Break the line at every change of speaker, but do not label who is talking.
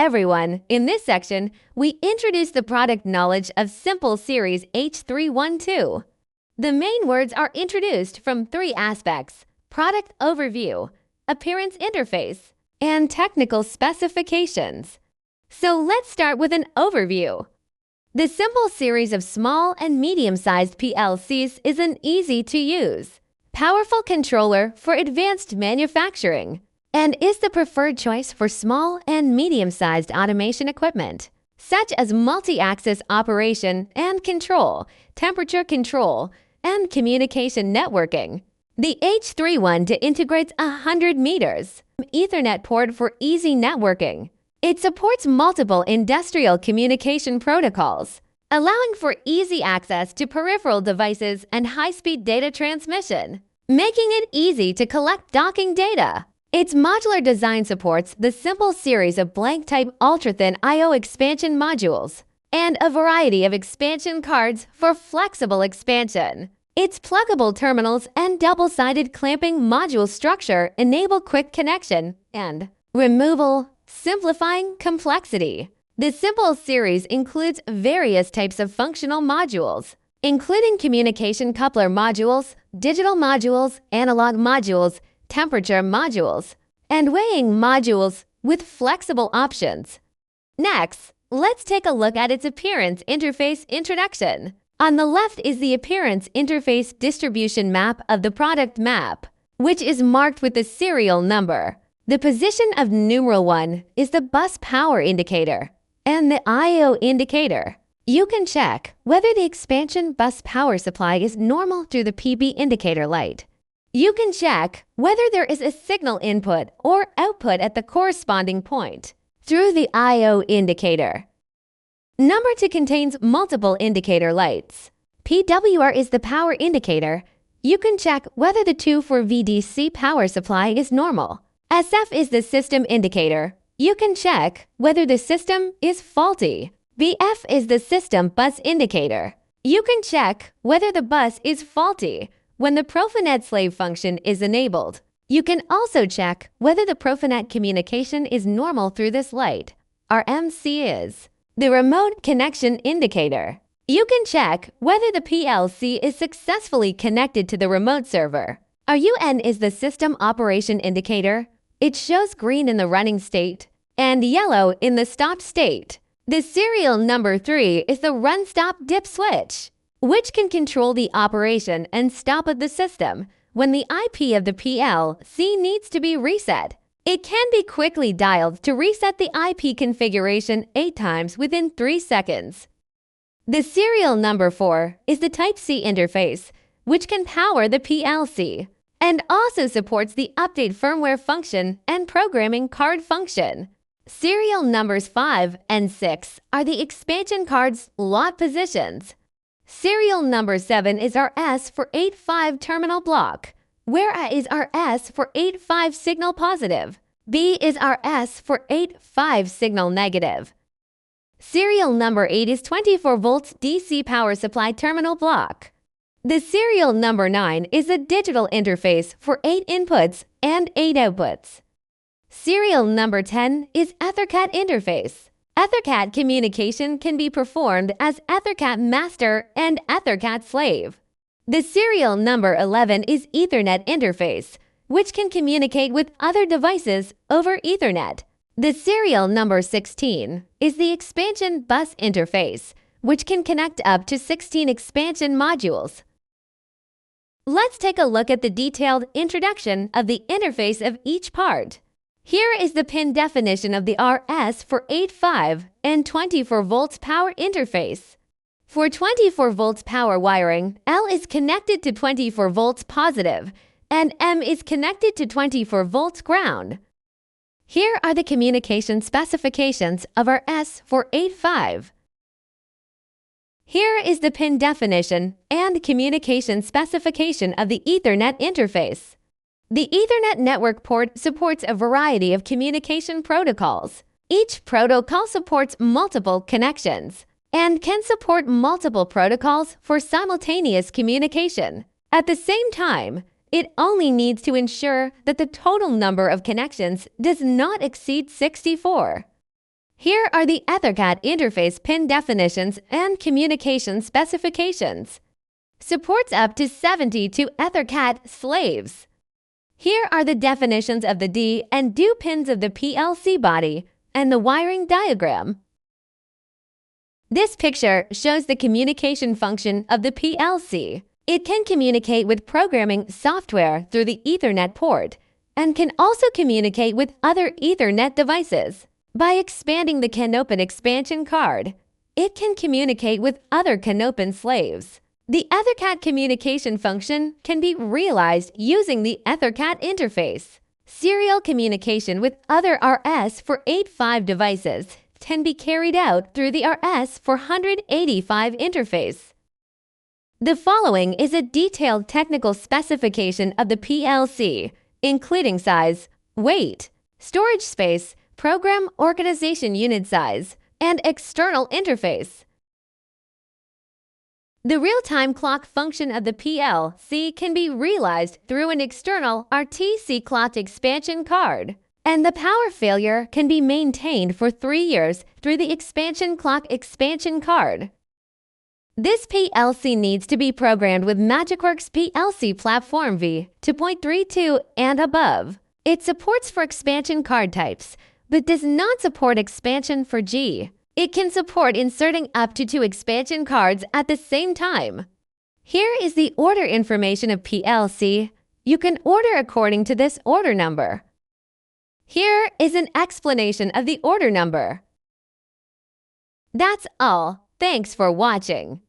everyone! In this section, we introduce the product knowledge of Simple Series H312. The main words are introduced from three aspects: product overview, appearance interface, and technical specifications. So let's start with an overview. The Simple series of small and medium-sized PLCs is an easy-to-use, powerful controller for advanced manufacturing, and is the preferred choice for small and medium-sized automation equipment, such as multi-axis operation and control, temperature control, and communication networking. The H312 integrates 100 meters Ethernet port for easy networking. It supports multiple industrial communication protocols, allowing for easy access to peripheral devices and high-speed data transmission, making it easy to collect docking data. Its modular design supports the Simple series of blank-type ultra-thin I/O expansion modules and a variety of expansion cards for flexible expansion. Its pluggable terminals and double-sided clamping module structure enable quick connection and removal, simplifying complexity. The Simple series includes various types of functional modules, including communication coupler modules, digital modules, analog modules, temperature modules, and weighing modules with flexible options. Next, let's take a look at its appearance interface introduction. On the left is the appearance interface distribution map of the product map, which is marked with the serial number. The position of numeral 1 is the bus power indicator and the I/O indicator. You can check whether the expansion bus power supply is normal through the PB indicator light. You can check whether there is a signal input or output at the corresponding point through the I/O indicator. Number 2 contains multiple indicator lights. PWR is the power indicator. You can check whether the 2 for VDC power supply is normal. SF is the system indicator. You can check whether the system is faulty. BF is the system bus indicator. You can check whether the bus is faulty when the Profinet slave function is enabled. You can also check whether the Profinet communication is normal through this light. RMC is the remote connection indicator. You can check whether the PLC is successfully connected to the remote server. RUN is the system operation indicator. It shows green in the running state and yellow in the stopped state. The serial number 3 is the run-stop dip switch, which can control the operation and stop of the system when the IP of the PLC needs to be reset. It can be quickly dialed to reset the IP configuration 8 times within 3 seconds. The serial number 4 is the Type-C interface, which can power the PLC and also supports the update firmware function and programming card function. Serial numbers 5 and 6 are the expansion card's lot positions. Serial number 7 is our S for 8-5 terminal block, where A is our S for 8-5 signal positive. B is our S for 8-5 signal negative. Serial number 8 is 24 volts DC power supply terminal block. The serial number 9 is a digital interface for 8 inputs and 8 outputs. Serial number 10 is EtherCAT interface. EtherCAT communication can be performed as EtherCAT master and EtherCAT slave. The serial number 11 is Ethernet interface, which can communicate with other devices over Ethernet. The serial number 16 is the expansion bus interface, which can connect up to 16 expansion modules. Let's take a look at the detailed introduction of the interface of each part. Here is the pin definition of the RS for 8-5 and 24 volts power interface. For 24 volts power wiring, L is connected to 24 volts positive and M is connected to 24 volts ground. Here are the communication specifications of our S for 8-5. Here is the pin definition and communication specification of the Ethernet interface. The Ethernet network port supports a variety of communication protocols. Each protocol supports multiple connections and can support multiple protocols for simultaneous communication. At the same time, it only needs to ensure that the total number of connections does not exceed 64. Here are the EtherCAT interface pin definitions and communication specifications. Supports up to 72 EtherCAT slaves. Here are the definitions of the D and Do pins of the PLC body and the wiring diagram. This picture shows the communication function of the PLC. It can communicate with programming software through the Ethernet port and can also communicate with other Ethernet devices. By expanding the Canopen expansion card, it can communicate with other Canopen slaves. The EtherCAT communication function can be realized using the EtherCAT interface. Serial communication with other RS-485 devices can be carried out through the RS-485 interface. The following is a detailed technical specification of the PLC, including size, weight, storage space, program organization unit size, and external interface. The real-time clock function of the PLC can be realized through an external RTC clock expansion card, and the power failure can be maintained for 3 years through the expansion clock expansion card. This PLC needs to be programmed with MagicWorks PLC Platform V 2.32 and above. It supports for expansion card types, but does not support expansion for G. It can support inserting up to 2 expansion cards at the same time. Here is the order information of PLC. You can order according to this order number. Here is an explanation of the order number. That's all. Thanks for watching.